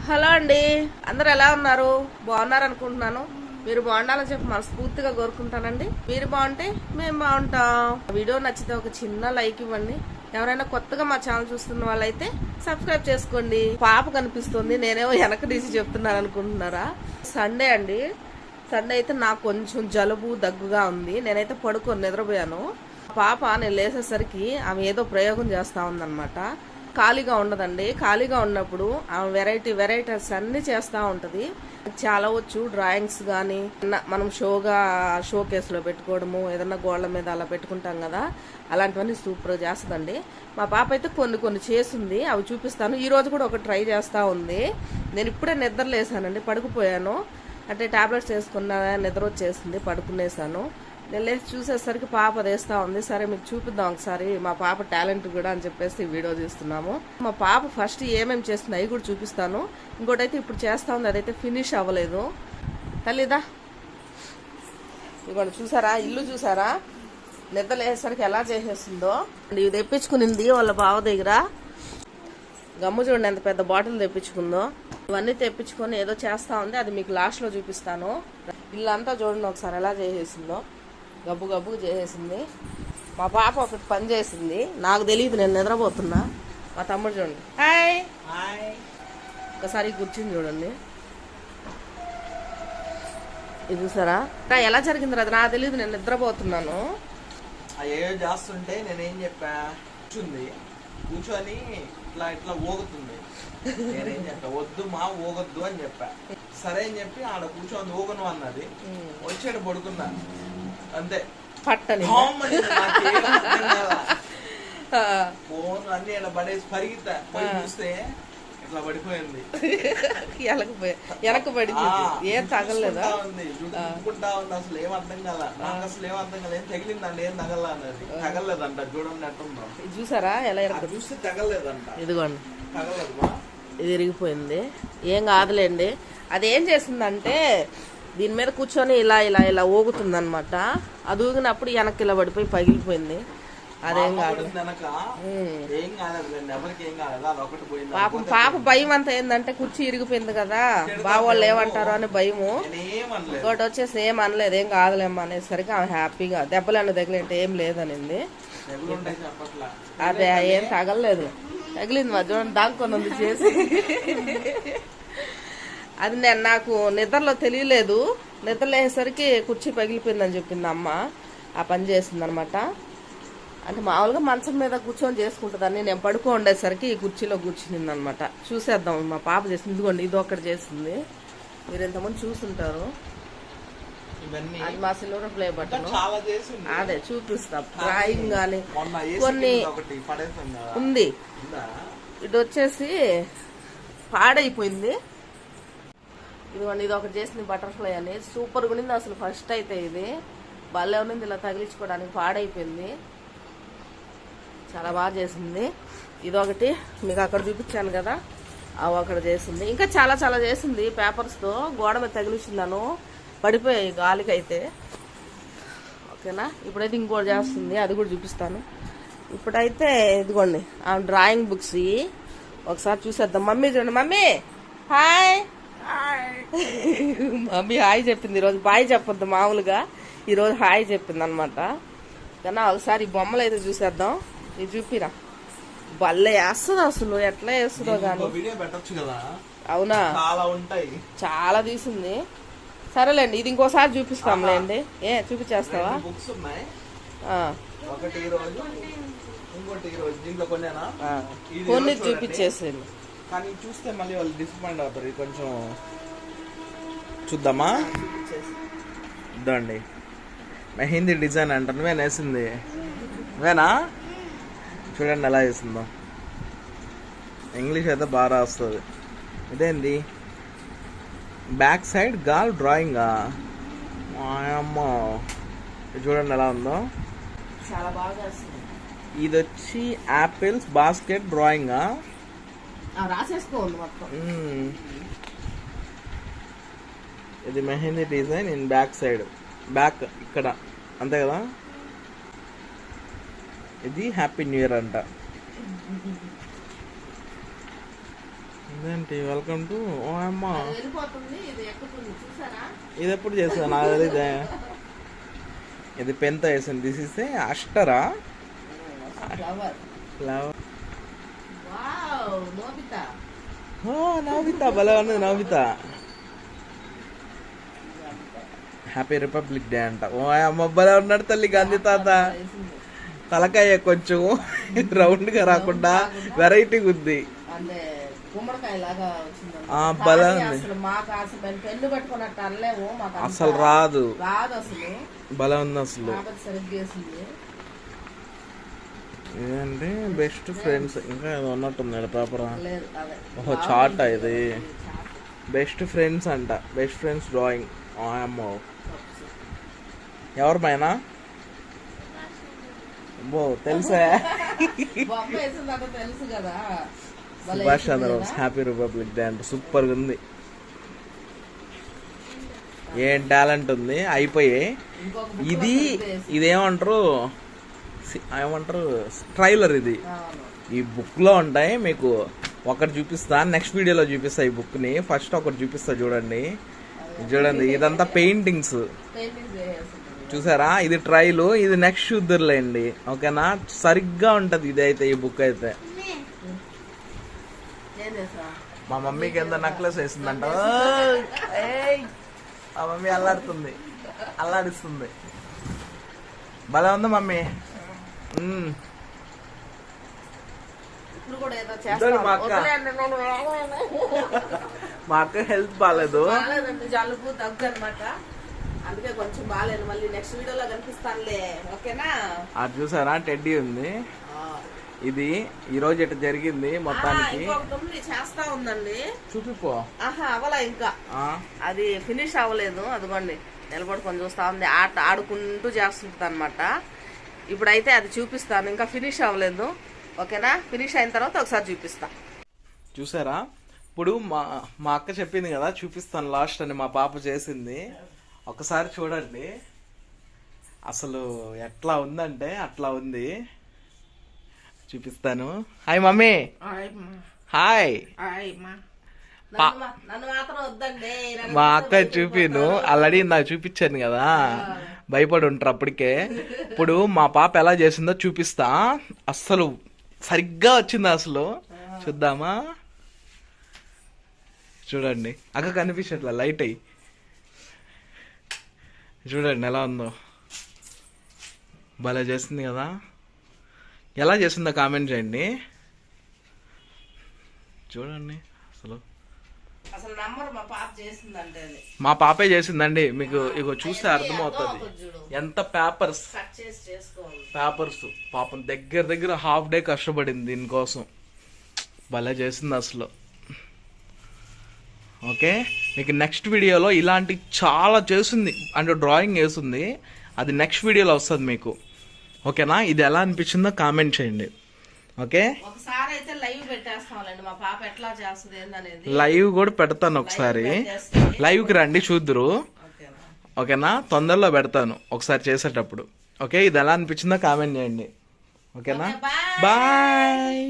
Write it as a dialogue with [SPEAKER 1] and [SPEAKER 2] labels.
[SPEAKER 1] Hello అండి, అందరు ఎలా ఉన్నారు? బాగున్నారు అనుకుంటున్నాను. మీరు బాగుండాలని చెప్పి మనస్ఫూర్తిగా కోరుకుంటానండి. మీరు బాగుంటే మేము బాగుంటాం. వీడియో నచ్చితే ఒక చిన్న లైక్ ఇవ్వండి. ఎవరైనా కొత్తగా మా ఛానల్ చూస్తున్న వాళ్ళైతే సబ్స్క్రైబ్ చేసుకోండి. పాప కనిపిస్తుంది, నేనేమో వెనక తీసి చెప్తున్నాను అనుకుంటున్నారా? సండే అండి. సండే అయితే నాకు కొంచెం జలుబు దగ్గుగా ఉంది. నేనైతే పడుకొని నిద్రపోయాను. పాప నేను లేసేసరికి ఆమె ఏదో ప్రయోగం చేస్తా ఉందన్నమాట. ఖాళీగా ఉండదండి. ఖాళీగా ఉన్నప్పుడు ఆమె వెరైటీస్ అన్ని చేస్తూ ఉంటుంది. చాలా వచ్చు. డ్రాయింగ్స్ కానీ మనం షో కేసులో పెట్టుకోవడము, ఏదన్నా గోళ్ల మీద అలా పెట్టుకుంటాం కదా, అలాంటివన్నీ సూపర్గా చేస్తుందండి. మా పాప అయితే కొన్ని చేస్తుంది, అవి చూపిస్తాను. ఈ రోజు కూడా ఒక ట్రై చేస్తూ ఉంది. నేను ఇప్పుడే నిద్ర లేసానండి, పడుకుపోయాను. అంటే టాబ్లెట్స్ వేసుకున్న నిద్ర వచ్చేసింది, పడుకునేసాను. నేను లేచి చూసేసరికి పాప వేస్తూ ఉంది. సరే మీకు చూపిద్దాం ఒకసారి మా పాప టాలెంట్ కూడా అని చెప్పేసి వీడియో తీస్తున్నాము. మా పాప ఫస్ట్ ఏమేమి చేస్తుంది అవి కూడా చూపిస్తాను. ఇంకోటి అయితే ఇప్పుడు చేస్తా ఉంది, అదైతే ఫినిష్ అవ్వలేదు. తల్లిదా ఇవాళ చూసారా, ఇల్లు చూసారా, నిద్ర లేసరికి ఎలా చేసేస్తుందో. ఇది తెప్పించుకునింది వాళ్ళ బావ దగ్గర. గమ్ము చూడండి ఎంత పెద్ద బాటిల్ తెప్పించుకుందో. ఇవన్నీ తెప్పించుకొని ఏదో చేస్తా ఉంది, అది మీకు లాస్ట్లో చూపిస్తాను. ఇల్లంతా చూడండి ఒకసారి ఎలా చేసేసిందో. గబ్బుగా చేసేసింది. మా పాప ఒకటి పని చేసింది, నాకు తెలియదు, నేను నిద్రపోతున్నా. మా తమ్ముడు చూడండి, హాయ్ ఒకసారి కూర్చుని చూడండి. ఇది చూసారా ఎలా జరిగింది? అది నాకు తెలియదు, నేను నిద్రపోతున్నాను.
[SPEAKER 2] అయ్యో చేస్తుంటే నేనేం చెప్పా, కూర్చొని ఇట్లా ఊగుతుంది. నేనేం చెప్పా, వద్దు మా ఊగొద్దు అని చెప్పా. సరే అని చెప్పి ఆడ కూర్చొని ఊగను అన్నది. వచ్చాడు పడుకున్నా, అంతే
[SPEAKER 1] పట్టని
[SPEAKER 2] ఫోన్ అన్ని ఇలా పడేసి పరిగితా పోయి చూస్తే ఇట్లా పడిపోయింది.
[SPEAKER 1] వెనక పడి ఏం తగలలేదా?
[SPEAKER 2] చూడుకుంటా ఉంది, అసలు ఏం అర్థం కాల. నాకు అసలు ఏం అర్థం కాల. ఏం తగిలిందండి, ఏం తగల అన్నది. తగలలేదంట, చూడండి అట్టుందా.
[SPEAKER 1] చూసారా ఎలా
[SPEAKER 2] చూస్తే తగలలేదంట.
[SPEAKER 1] ఇదిగోండి,
[SPEAKER 2] తగలదు,
[SPEAKER 1] ఇది ఇరిగిపోయింది. ఏం కాదులేండి. అదేం చేసిందంటే దీని మీద కూర్చొని ఇలా ఊగుతుంది అనమాట. అది ఊగినప్పుడు వెనక్కి ఇలా పడిపోయి పగిలిపోయింది. అదేం కాదు. పాప భయం అంతా ఏంటంటే కుర్చీ ఇరిగిపోయింది కదా, బావోళ్ళు ఏమంటారు అని భయము. ఇంకోటి వచ్చేసి ఏం అనలేదు, ఏం కాదులేమ్మా అనేసరికి ఆమె హ్యాపీగా దెబ్బలన్నీ తగిలింటే ఏం లేదనింది. అదే ఏం తగలలేదు, తగిలింది మా చూడండి దాక్కొని ఉంది చేసి. అది నేను నాకు నిద్రలో తెలియలేదు. నిద్ర లేసరికి కుర్చీ పగిలిపోయిందని చెప్పింది అమ్మ. ఆ పని చేసింది అనమాట. అంటే మామూలుగా మంచం మీద కూర్చొని చేసుకుంటుందని నేను పడుకో ఉండేసరికి ఈ కుర్చీలో కూర్చునింది అనమాట. చూసేద్దాం మా పాప చేసింది. ఇదిగోండి ఇది ఒక్కటి చేసింది, మీరు ఇంతమంది చూస్తుంటారు. అది మా సిల్వర్ ప్లే బటన్, అదే చూపిస్తా. డ్రాయింగ్ కానీ కొన్ని ఉంది. ఇది వచ్చేసి పాడైపోయింది. ఇదిగోండి ఇది ఒకటి చేసింది, బటర్ఫ్లై అని. సూపర్గా ఉన్నింది అసలు. ఫస్ట్ అయితే ఇది భలే ఉన్నింది, ఇలా తగిలించుకోవడానికి. పాడైపోయింది, చాలా బాగా చేసింది. ఇదొకటి మీకు అక్కడ చూపించాను కదా, అవి అక్కడ చేసింది. ఇంకా చాలా చేసింది. పేపర్స్తో గోడ మీద తగిలించిందాను, పడిపోయాయి గాలికి అయితే. ఓకేనా, ఇప్పుడైతే ఇంకోటి చేస్తుంది, అది కూడా చూపిస్తాను. ఇప్పుడైతే ఇదిగోండి ఆ డ్రాయింగ్ బుక్స్ ఒకసారి చూసేద్దాం. మమ్మీ చూడండి, మమ్మీ హాయ్. మమ్మీ హాయ్ చెప్పింది ఈరోజు. బాయ్ చెప్పొద్దు మామూలుగా, ఈరోజు హాయ్ చెప్పింది అనమాట. కానీ ఒకసారి బొమ్మలు అయితే చూసేద్దాం. ఇది చూపిరా, భలే వేస్తుంది అసలు. ఎట్లా వేస్తుందో కానీ. అవునా, చాలా తీసింది. సరేలేండి, ఇది ఇంకోసారి చూపిస్తాంలేండి. చూపించేస్తావా? కొన్ని చూపించేసేయండి.
[SPEAKER 2] కానీ చూస్తే మళ్ళీ వాళ్ళు డిసప్పాయింట్ అవుతారు. కొంచెం చూద్దామా? ఇదండి మెహందీ డిజైన్ అంట. నువ్వే వేసింది? నువ్వేనా? చూడండి ఎలా వేసిందో. ఇంగ్లీష్ అయితే బాగా వస్తుంది. ఇదేంది బ్యాక్ సైడ్ గాల్ డ్రాయింగా? అమ్మ చూడండి ఎలా ఉందో,
[SPEAKER 1] చాలా బాగా.
[SPEAKER 2] ఇది వచ్చి యాపిల్స్ బాస్కెట్ డ్రాయింగా?
[SPEAKER 1] రాసేసుకోండి మొత్తం.
[SPEAKER 2] ఇది mehndi design in back side, back ఇక్కడ, అంతే కదా. ఇది హ్యాపీ న్యూ ఇయర్ అంట. ఇదేంటి వెల్కమ్ టు ఓ అమ్మ.
[SPEAKER 1] అది వెళ్ళిపోతుంది, ఇది ఎక్కుతుంది, చూసారా?
[SPEAKER 2] ఇది ఎప్పుడు చేస్తా నాకు తెలియదే. ఇది పెన్తో వేసింది. దిస్ ఇస్ అష్టరా
[SPEAKER 1] ఫ్లవర్.
[SPEAKER 2] ఫ్లవర్.
[SPEAKER 1] Wow, Nobita.
[SPEAKER 2] ఓ నవ్వితా భలే ఉన్నది నవ్వితా. హ్యాపీ రిపబ్లిక్ డే అంట. ఓ అమ్మ భలే ఉన్నాడు తల్లి గాంధీ తాత. తలకాయ కొంచెం రౌండ్ గా రాకుండా వెరైటీగా ఉంది.
[SPEAKER 1] అంటే గుమ్మడికాయ లాగా వచ్చింది.
[SPEAKER 2] భలే ఉంది.
[SPEAKER 1] అసలు మాకు అసలు పెన్ను పెట్టుకున్నట్టు అనలేము, మాకు
[SPEAKER 2] అసలు రాదు
[SPEAKER 1] అసలు.
[SPEAKER 2] భలే ఉంది అసలు.
[SPEAKER 1] సరిగ్గా వేసింది.
[SPEAKER 2] ఇదేంటి బెస్ట్ ఫ్రెండ్స్. ఇంకా ఏదో ఉన్నట్టుంది పేపర్.
[SPEAKER 1] లేదు అదే.
[SPEAKER 2] ఓహో చార్ట్ ఇది. బెస్ట్ ఫ్రెండ్స్ అంట. Best friends drawing. అమ్మో ఎవరి పైన బో తెలుసా?
[SPEAKER 1] బొమ్మ వేసిందంట తెలుసు కదా.
[SPEAKER 2] Subhash Chandrabose happy republic day అంట. సూపర్ గా ఉంది. ఏం టాలెంట్ ఉంది. అయిపోయాయి. ఇది ఇదేమంటారు ఏమంటారు ట్రైలర్. ఇది ఈ బుక్ లో ఉంటాయి. మీకు ఒకటి చూపిస్తా, నెక్స్ట్ వీడియోలో చూపిస్తా. ఈ బుక్ ని ఫస్ట్ ఒకటి చూపిస్తా చూడండి. చూడండి ఇదంతా పెయింటింగ్స్ చూసారా? ఇది ట్రైల్, ఇది నెక్స్ట్ చూద్దరులేండి. ఓకేనా? సరిగ్గా ఉంటది ఇది అయితే, ఈ బుక్ అయితే. మా మమ్మీకి ఎంత నెక్లెస్ వేసిందంట. మా మమ్మీ అల్లాడుతుంది, అల్లాడిస్తుంది. భలే ఉంది మమ్మీ. మా అక్క హెల్త్ బాగాలేదు,
[SPEAKER 1] జలుబు దగ్గు అనమాట. అందుకే కొంచెం బాగాలేదు. మళ్ళీ నెక్స్ట్ వీడియోలో కనిపిస్తానులే. ఓకేనా?
[SPEAKER 2] అది చూసారా టెడ్డీ ఉంది. ఇది ఈ రోజు ఇట్లా జరిగింది మొత్తానికి.
[SPEAKER 1] చేస్తా ఉందండి.
[SPEAKER 2] చూపిపో.
[SPEAKER 1] అవలా ఇంకా అది ఫినిష్ అవ్వలేదు. అదిగోండి నిలబడుకొని చూస్తా ఉంది. ఆడుకుంటూ చేస్తుంటది అనమాట. ఇప్పుడైతే అది చూపిస్తాను. ఇంకా ఫినిష్ అవ్వలేదు. ఓకేనా? ఫినిష్ అయిన తర్వాత ఒకసారి చూపిస్తా.
[SPEAKER 2] చూసారా? ఇప్పుడు మా అక్క చెప్పింది కదా చూపిస్తాను లాస్ట్ అని. మా పాప చేసింది. ఒకసారి చూడండి అసలు ఎట్లా ఉందంటే అట్లా ఉంది. చూపిస్తాను. Hi mummy. హాయ్. మా అక్క చూపిను ఆల్రెడీ నాకు చూపించాను కదా, భయపడి ఉంటారు అప్పటికే. ఇప్పుడు మా పాప ఎలా చేసిందో చూపిస్తా. అస్సలు సరిగ్గా వచ్చింది అసలు. చూద్దామా? చూడండి అక్క కనిపించట్లా లైట్ అయ్యి. చూడండి ఎలా ఉందో. భలే చేసింది కదా. ఎలా చేసిందో కామెంట్ చేయండి. చూడండి అసలు మా పాపే చేసిందండి. మీకు ఇగో చూస్తే అర్థమవుతుంది ఎంత పేపర్స్ పాపం దగ్గర హాఫ్ డే కష్టపడింది దీనికోసం. భలే చేసింది అసలు. ఓకే, మీకు నెక్స్ట్ వీడియోలో ఇలాంటి చాలా చేసింది అంటే డ్రాయింగ్ వేసింది. అది నెక్స్ట్ వీడియోలో వస్తుంది మీకు. ఓకేనా? ఇది ఎలా అనిపించిందో కామెంట్ చేయండి. ఓకే,
[SPEAKER 1] ఒకసారి అయితే లైవ్ పెట్టేస్తాంలేండి మా పాప ఎట్లా చేస్తుంది ఏందనేది.
[SPEAKER 2] లైవ్ కూడా పెడతాను ఒకసారి. లైవ్ కి రండి చూద్దురు. ఓకేనా? తొందరలో పెడతాను ఒకసారి చేసేటప్పుడు. ఓకే, ఇది ఎలా అనిపించిందో కామెంట్ చేయండి. ఓకేనా? బాయ్.